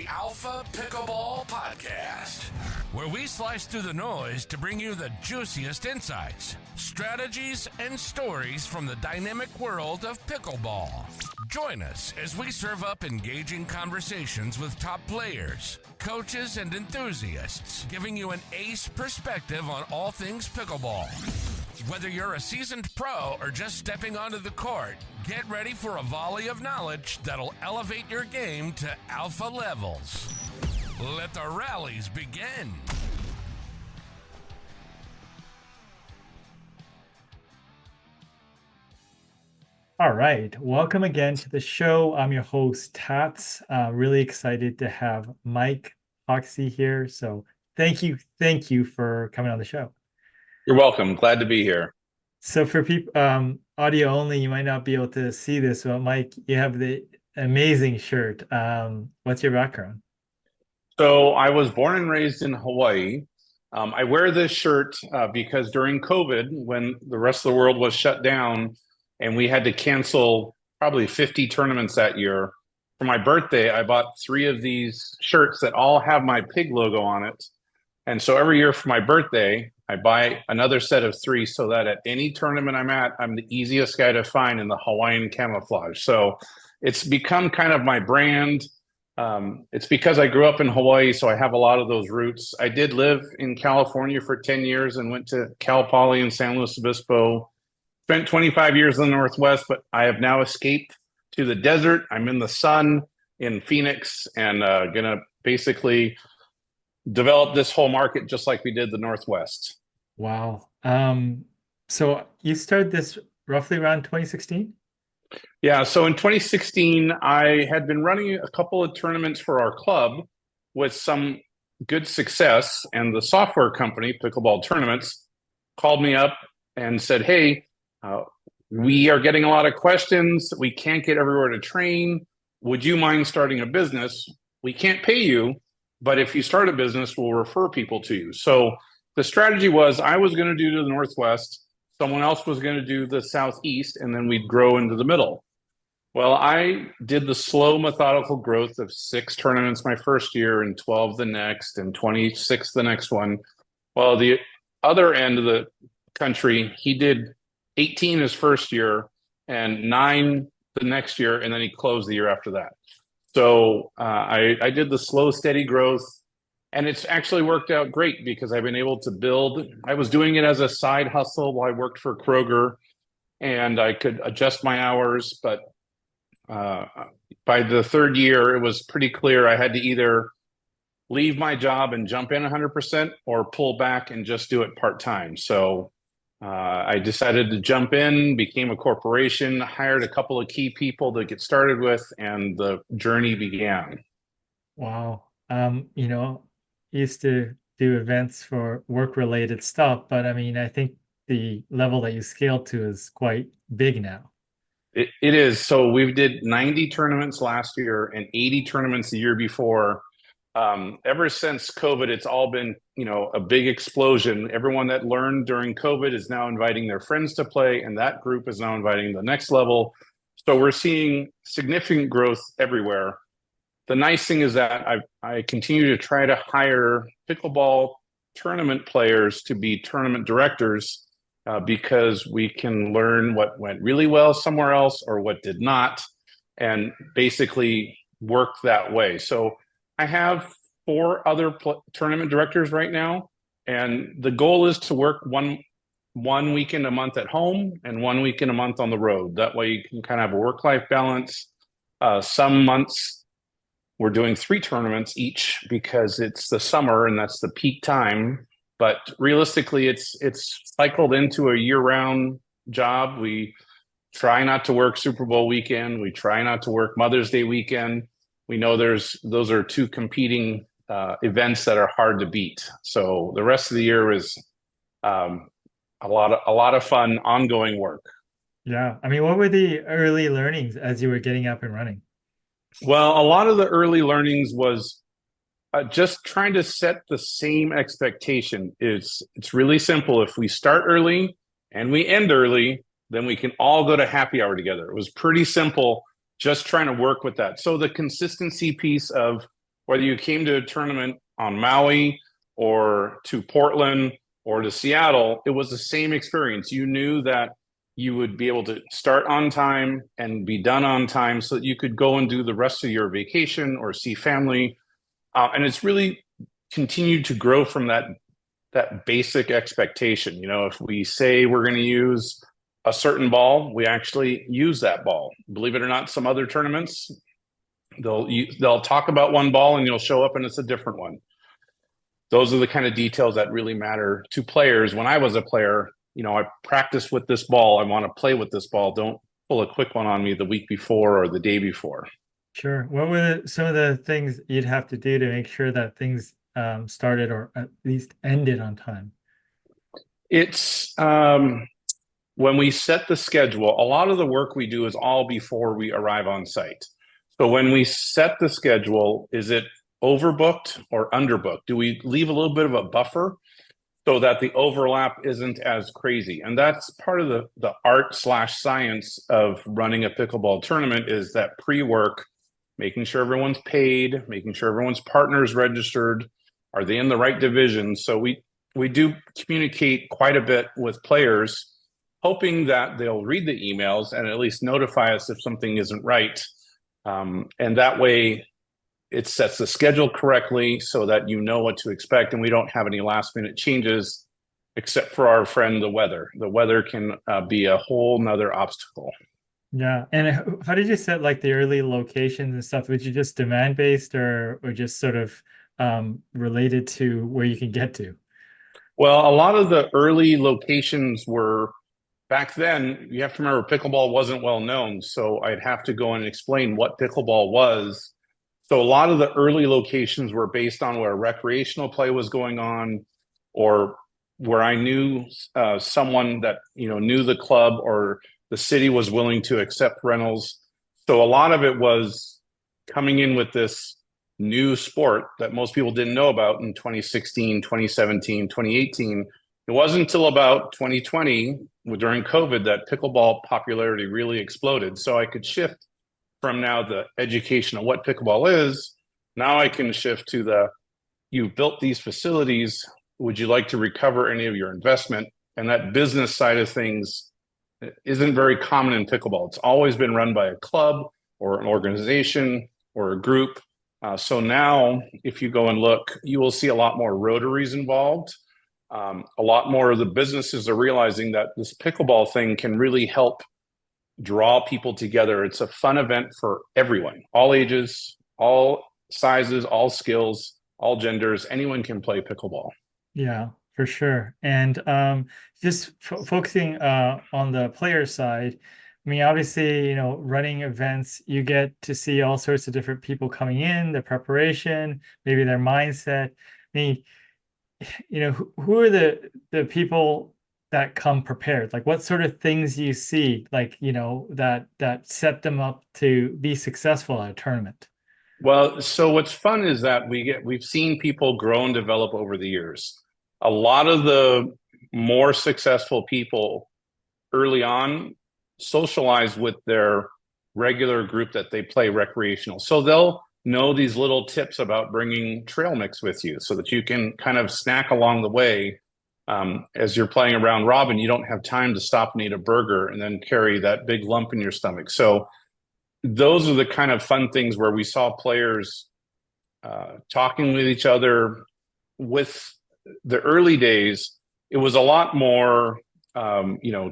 Alpha Pickleball Podcast, where we slice through the noise to bring you the juiciest insights, strategies, and stories from the dynamic world of pickleball. Join us as we serve up engaging conversations with top players, coaches, and enthusiasts, giving you an ace perspective on all things pickleball. Whether you're a seasoned pro or just stepping onto the court, get ready for a volley of knowledge that'll elevate your game to alpha levels. Let the rallies begin. All right. Welcome again to the show. I'm your host, Tats. Really excited to have Mike Hoxie here. So thank you for coming on the show. You're welcome. Glad to be here. So for people audio only, you might not be able to see this, but Mike, you have the amazing shirt. What's your background? So I was born and raised in Hawaii. I wear this shirt because during COVID, when the rest of the world was shut down and we had to cancel probably 50 tournaments that year, for my birthday, I bought 3 of these shirts that all have my pig logo on it. And so every year for my birthday, I buy another set of 3 so that at any tournament I'm at, I'm the easiest guy to find in the Hawaiian camouflage. So it's become kind of my brand. It's because I grew up in Hawaii, so I have a lot of those roots. I did live in California for 10 years and went to Cal Poly in San Luis Obispo. Spent 25 years in the Northwest, but I have now escaped to the desert. I'm in the sun in Phoenix and going to basically develop this whole market just like we did the Northwest. Wow. So you started this roughly around 2016? Yeah. So in 2016, I had been running a couple of tournaments for our club with some good success. And the software company, Pickleball Tournaments, called me up and said, hey, we are getting a lot of questions. We can't get everywhere to train. Would you mind starting a business? We can't pay you, but if you start a business, we'll refer people to you. So the strategy was I was going to do the Northwest, someone else was going to do the Southeast, and then we'd grow into the middle. Well, I did the slow, methodical growth of 6 tournaments my first year and 12 the next and 26 the next one. Well, the other end of the country, he did 18 his first year and 9 the next year, and then he closed the year after that. So I did the slow, steady growth, and it's actually worked out great because I've been able to build. I was doing it as a side hustle while I worked for Kroger, and I could adjust my hours. But by the 3rd year, it was pretty clear I had to either leave my job and jump in 100% or pull back and just do it part-time. So I decided to jump in, became a corporation, hired a couple of key people to get started with, and the journey began. Wow. Used to do events for work-related stuff, but I mean, I think the level that you scaled to is quite big now. It is. So we did 90 tournaments last year and 80 tournaments the year before. Ever since COVID, it's all been, a big explosion. Everyone that learned during COVID is now inviting their friends to play, and that group is now inviting the next level. So we're seeing significant growth everywhere. The nice thing is that I continue to try to hire pickleball tournament players to be tournament directors because we can learn what went really well somewhere else or what did not, and basically work that way. So I have 4 other tournament directors right now, and the goal is to work one weekend a month at home and 1 weekend a month on the road. That way you can kind of have a work-life balance. Some months we're doing 3 tournaments each because it's the summer and that's the peak time. But realistically, it's cycled into a year-round job. We try not to work Super Bowl weekend. We try not to work Mother's Day weekend. We know those are 2 competing events that are hard to beat. So the rest of the year is a lot of fun, ongoing work. Yeah. I mean, what were the early learnings as you were getting up and running? Well, a lot of the early learnings was just trying to set the same expectation. It's really simple. If we start early and we end early, then we can all go to happy hour together. It was pretty simple, just trying to work with that. So the consistency piece of whether you came to a tournament on Maui or to Portland or to Seattle, it was the same experience. You knew that you would be able to start on time and be done on time so that you could go and do the rest of your vacation or see family. And it's really continued to grow from that basic expectation. If we say we're going to use a certain ball, we actually use that ball. Believe it or not, some other tournaments, they'll talk about one ball and you'll show up and it's a different one. Those are the kind of details that really matter to players. When I was a player, I practice with this ball. I want to play with this ball. Don't pull a quick one on me the week before or the day before. Sure. What were some of the things you'd have to do to make sure that things started or at least ended on time? It's when we set the schedule, a lot of the work we do is all before we arrive on site. So when we set the schedule, is it overbooked or underbooked? Do we leave a little bit of a buffer so that the overlap isn't as crazy? And that's part of the art/science of running a pickleball tournament, is that pre-work, making sure everyone's paid, making sure everyone's partner's registered. Are they in the right division? So we do communicate quite a bit with players, hoping that they'll read the emails and at least notify us if something isn't right. And that way it sets the schedule correctly so that you know what to expect and we don't have any last minute changes, except for our friend, the weather. The weather can be a whole nother obstacle. Yeah. And how did you set like the early locations and stuff? Was you just demand based or just sort of related to where you can get to? Well, a lot of the early locations were, back then, you have to remember, pickleball wasn't well known. So I'd have to go and explain what pickleball was. So a lot of the early locations were based on where recreational play was going on, or where I knew someone that knew the club, or the city was willing to accept rentals. So a lot of it was coming in with this new sport that most people didn't know about in 2016, 2017, 2018. It wasn't until about 2020, during COVID, that pickleball popularity really exploded. So I could shift from now the education of what pickleball is. Now I can shift to you've built these facilities. Would you like to recover any of your investment? And that business side of things isn't very common in pickleball. It's always been run by a club or an organization or a group. So now if you go and look, you will see a lot more Rotaries involved. A lot more of the businesses are realizing that this pickleball thing can really help draw people together. It's a fun event for everyone, all ages, all sizes, all skills, all genders. Anyone can play pickleball. Yeah, for sure. And just focusing on the player side, I mean, obviously, running events, you get to see all sorts of different people coming in, their preparation, maybe their mindset. I mean, who are the people that come prepared? Like, what sort of things you see, like, that set them up to be successful at a tournament? Well, so what's fun is that we've seen people grow and develop over the years. A lot of the more successful people early on socialize with their regular group that they play recreational. So they'll know these little tips about bringing trail mix with you so that you can kind of snack along the way. As you're playing a round robin, you don't have time to stop and eat a burger and then carry that big lump in your stomach. So those are the kind of fun things where we saw players talking with each other. With the early days, it was a lot more,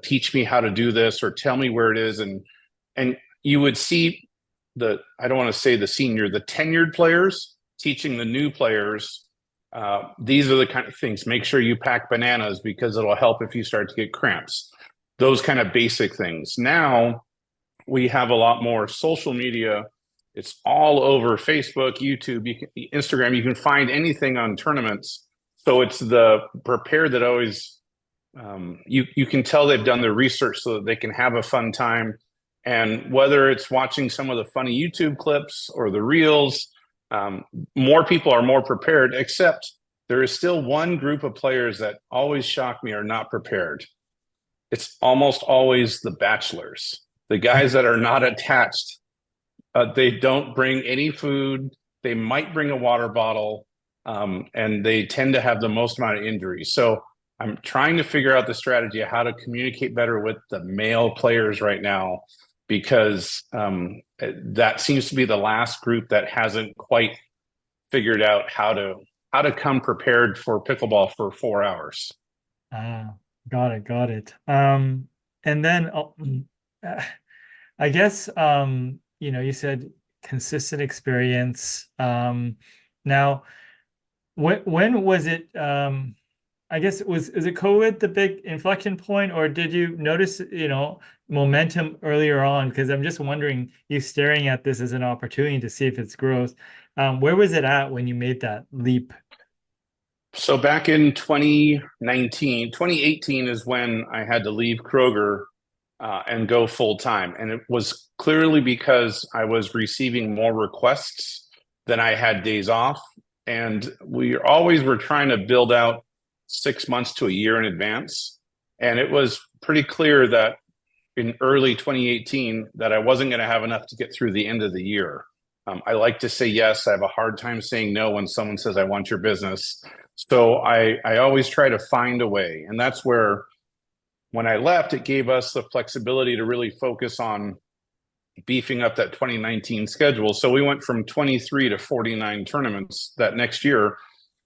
teach me how to do this or tell me where it is. And you would see I don't want to say the tenured players teaching the new players. These are the kind of things. Make sure you pack bananas because it'll help if you start to get cramps. Those kind of basic things. Now we have a lot more social media. It's all over Facebook, YouTube, Instagram. You can find anything on tournaments. So it's the prepared that always, you can tell they've done their research so that they can have a fun time. And whether it's watching some of the funny YouTube clips or the reels, more people are more prepared, except there is still one group of players that always shock me are not prepared. It's almost always the bachelors, the guys that are not attached. They don't bring any food. they might bring a water bottle, and they tend to have the most amount of injuries. So I'm trying to figure out the strategy of how to communicate better with the male players right now, because that seems to be the last group that hasn't quite figured out how to come prepared for pickleball for 4 hours. Got it. And then I guess you said consistent experience. Now, when was it? I guess is it COVID the big inflection point, or did you notice momentum earlier on? Because I'm just wondering, you staring at this as an opportunity to see if it's growth. Where was it at when you made that leap? So back in 2018 is when I had to leave Kroger and go full time. And it was clearly because I was receiving more requests than I had days off. And we always were trying to build out 6 months to a year in advance. And it was pretty clear that in early 2018 that I wasn't going to have enough to get through the end of the year. I like to say yes. I have a hard time saying no when someone says, I want your business. So I always try to find a way. And that's where, when I left, it gave us the flexibility to really focus on beefing up that 2019 schedule. So we went from 23 to 49 tournaments that next year,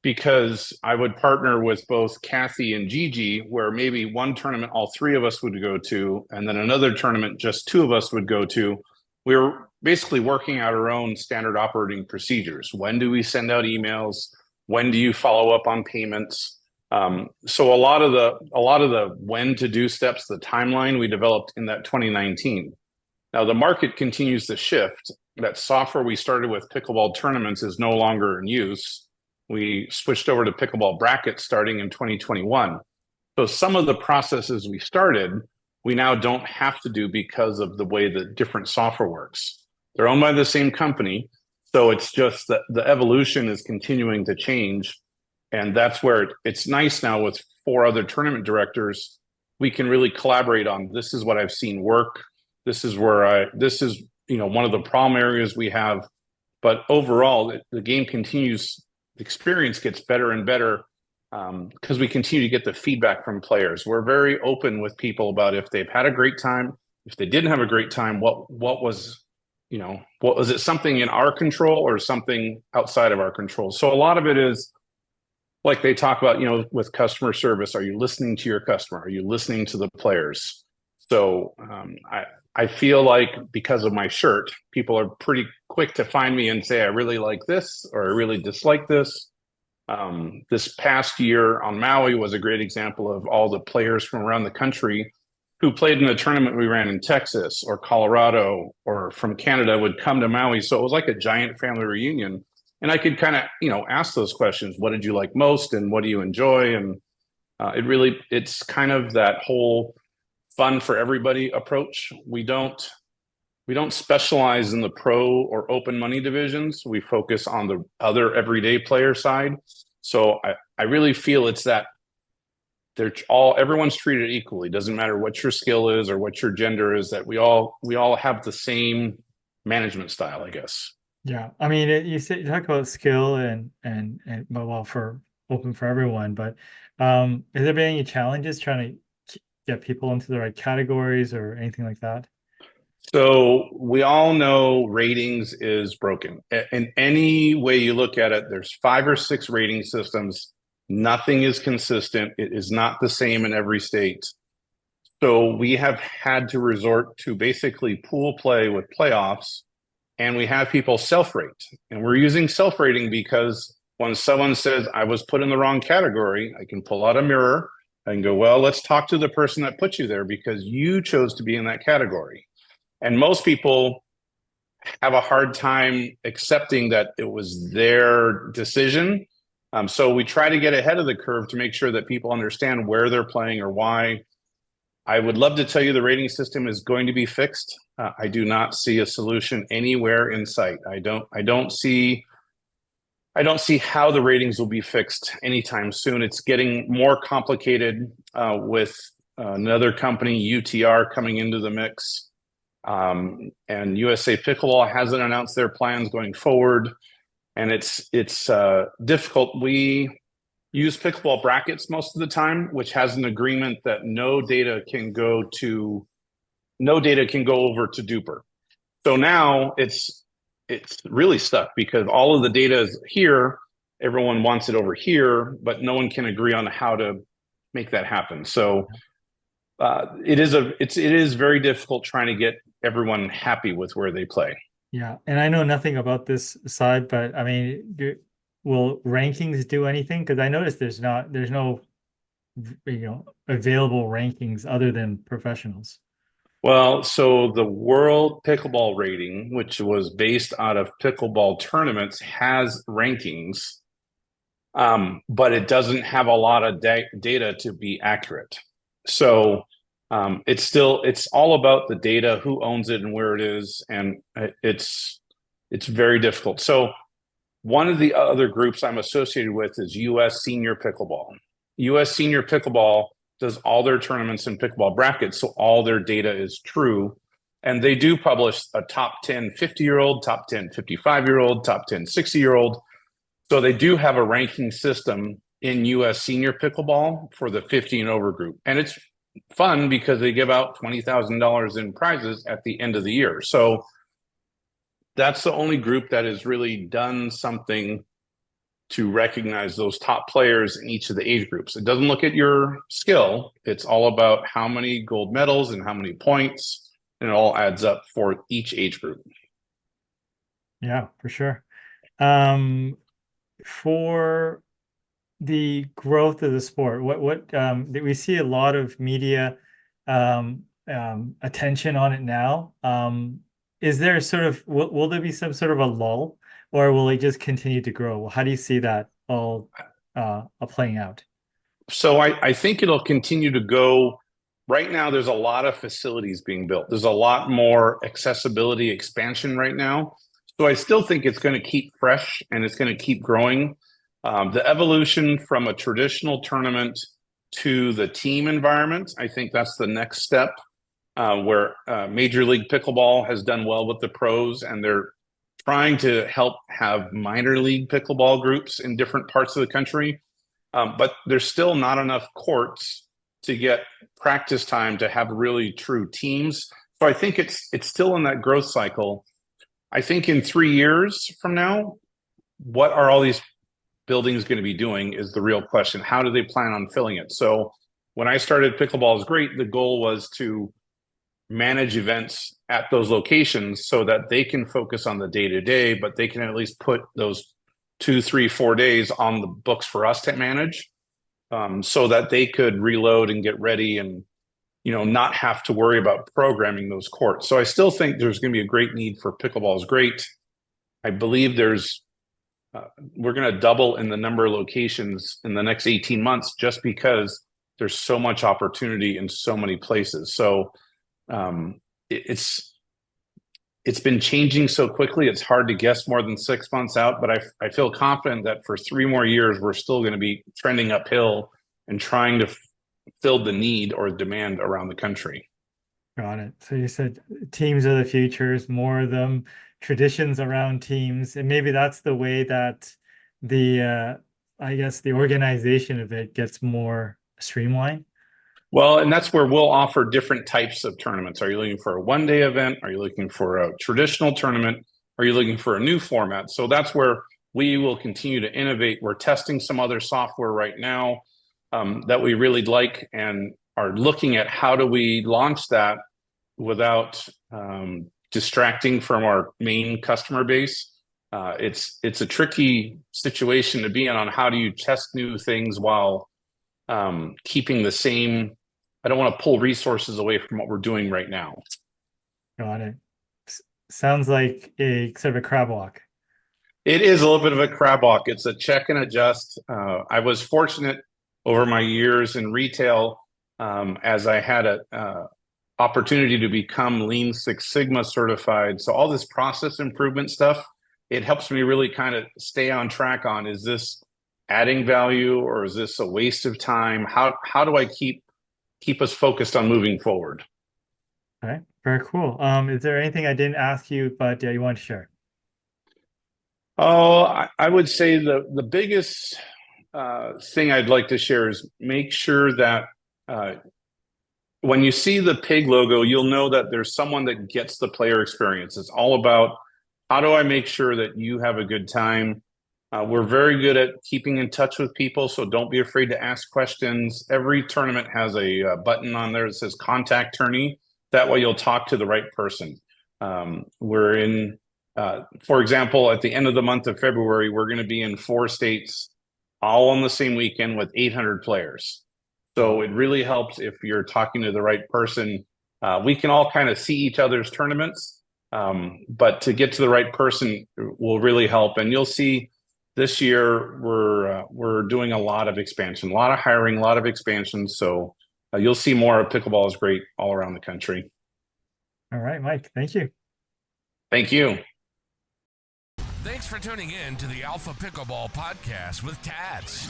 because I would partner with both Kathy and Gigi, where maybe one tournament all three of us would go to, and then another tournament just two of us would go to. We were basically working out our own standard operating procedures. When do we send out emails? When do you follow up on payments? So a lot of the when to do steps, the timeline we developed in that 2019. Now the market continues to shift. That software we started with, Pickleball Tournaments, is no longer in use. We switched over to Pickleball Brackets starting in 2021. So some of the processes we started, we now don't have to do because of the way the different software works. They're owned by the same company. So it's just that the evolution is continuing to change. And that's where it's nice now with 4 other tournament directors. We can really collaborate on, this is what I've seen work. This is one of the problem areas we have. But overall, the game continues, the experience gets better and better, because we continue to get the feedback from players. We're very open with people about if they've had a great time, if they didn't have a great time, what was it, something in our control or something outside of our control? So a lot of it is, like they talk about, with customer service, are you listening to your customer? Are you listening to the players? So I feel like because of my shirt, people are pretty quick to find me and say, I really like this, or I really dislike this. This past year on Maui was a great example of all the players from around the country who played in the tournament we ran in Texas or Colorado or from Canada would come to Maui. So it was like a giant family reunion. And I could kind of, ask those questions. What did you like most? And what do you enjoy? And it's kind of that whole fun for everybody approach. We don't specialize in the pro or open money divisions. We focus on the other everyday player side. So I really feel it's that everyone's treated equally. Doesn't matter what your skill is or what your gender is, that we all have the same management style, I guess. Yeah. I mean, you talk about skill and well, for open for everyone, but has there been any challenges trying to get people into the right categories or anything like that? So we all know ratings is broken. In any way you look at it, there's 5 or 6 rating systems. Nothing is consistent. It is not the same in every state. So we have had to resort to basically pool play with playoffs, and we have people self-rate. And we're using self-rating because when someone says, I was put in the wrong category, I can pull out a mirror and go, well, let's talk to the person that put you there because you chose to be in that category. And most people have a hard time accepting that it was their decision. So we try to get ahead of the curve to make sure that people understand where they're playing or why. I would love to tell you the rating system is going to be fixed. I do not see a solution anywhere in sight. I don't see how the ratings will be fixed anytime soon. It's getting more complicated with another company, UTR, coming into the mix. And USA Pickleball hasn't announced their plans going forward. and it's difficult. We use pickleball brackets most of the time, which has an agreement that no data can go over to Duper. So now it's really stuck because all of the data is here. Everyone wants it over here, but no one can agree on how to make that happen. So it is very difficult trying to get everyone happy with where they play. Yeah, and I know nothing about this side, but I mean, will rankings do anything? Because I noticed there's no available rankings other than professionals. Well, so the World Pickleball Rating, which was based out of pickleball tournaments, has rankings, but it doesn't have a lot of data to be accurate. So it's all about the data, who owns it and where it is, and it's very difficult. So one of the other groups I'm associated with is U.S. Senior Pickleball. U.S. Senior Pickleball does all their tournaments in pickleball brackets, so all their data is true. And they do publish a top 10 50-year-old, top 10 55-year-old, top 10 60-year-old. So they do have a ranking system in U.S. Senior Pickleball for the 50 and over group. And it's fun because they give out $20,000 in prizes at the end of the year. So that's the only group that has really done something to recognize those top players in each of the age groups. It doesn't look at your skill. It's all about how many gold medals and how many points, and it all adds up for each age group. Yeah, for sure. For the growth of the sport, what we see a lot of media attention on it now. Is there sort of will there be some sort of a lull, or will it just continue to grow? How do you see that all playing out? So I think it'll continue to go. Right now, there's a lot of facilities being built. There's a lot more accessibility expansion right now. So I still think it's going to keep fresh and it's going to keep growing. The evolution from a traditional tournament to the team environment, I think that's the next step, where Major League Pickleball has done well with the pros, and they're trying to help have minor league pickleball groups in different parts of the country. But there's still not enough courts to get practice time to have really true teams. So I think it's still in that growth cycle. I think in 3 years from now, what are all these buildings going to be doing is the real question. How do they plan on filling it? So when I started Pickleball is Great, the goal was to manage events at those locations so that they can focus on the day-to-day, but they can at least put those 2, 3, 4 days on the books for us to manage, so that they could reload and get ready and, not have to worry about programming those courts. So I still think there's going to be a great need for Pickleball is Great. I believe we're going to double in the number of locations in the next 18 months just because there's so much opportunity in so many places. So it's been changing so quickly. It's hard to guess more than 6 months out, but I feel confident that for 3 more years, we're still going to be trending uphill and trying to fill the need or demand around the country. Got it. So you said teams are the futures, more of them, traditions around teams, and maybe that's the way that I guess the organization of it gets more streamlined. Well, and that's where we'll offer different types of tournaments. Are you looking for a one-day event? Are you looking for a traditional tournament? Are you looking for a new format? So that's where we will continue to innovate. We're testing some other software right now that we really like, and are looking at how do we launch that without distracting from our main customer base. It's a tricky situation to be in on how do you test new things while keeping the same. I don't want to pull resources away from what we're doing right now. Got it. Sounds like a sort of a crab walk. It is a little bit of a crab walk. It's a check and adjust. I was fortunate over my years in retail, as I had a opportunity to become Lean Six Sigma certified. So all this process improvement stuff, it helps me really kind of stay on track on, is this adding value or is this a waste of time? How do I keep us focused on moving forward? All right, very cool. Is there anything I didn't ask you, but you want to share? Oh, I would say the biggest thing I'd like to share is make sure that when you see the pig logo, you'll know that there's someone that gets the player experience. It's all about how do I make sure that you have a good time. We're very good at keeping in touch with people, so don't be afraid to ask questions. Every tournament has a button on there that says contact tourney. That way you'll talk to the right person. We're in, for example, at the end of the month of February, we're going to be in 4 states all on the same weekend with 800 players. So it really helps if you're talking to the right person. We can all kind of see each other's tournaments, but to get to the right person will really help. And you'll see this year we're doing a lot of expansion, a lot of hiring, a lot of expansion. So you'll see more of Pickleball is Great all around the country. All right, Mike. Thank you. Thank you. Thanks for tuning in to the Alpha Pickleball Podcast with Tats.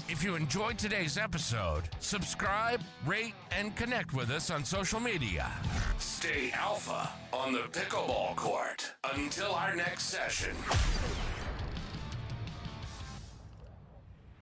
If you enjoyed today's episode, subscribe, rate, and connect with us on social media. Stay alpha on the pickleball court. Until our next session.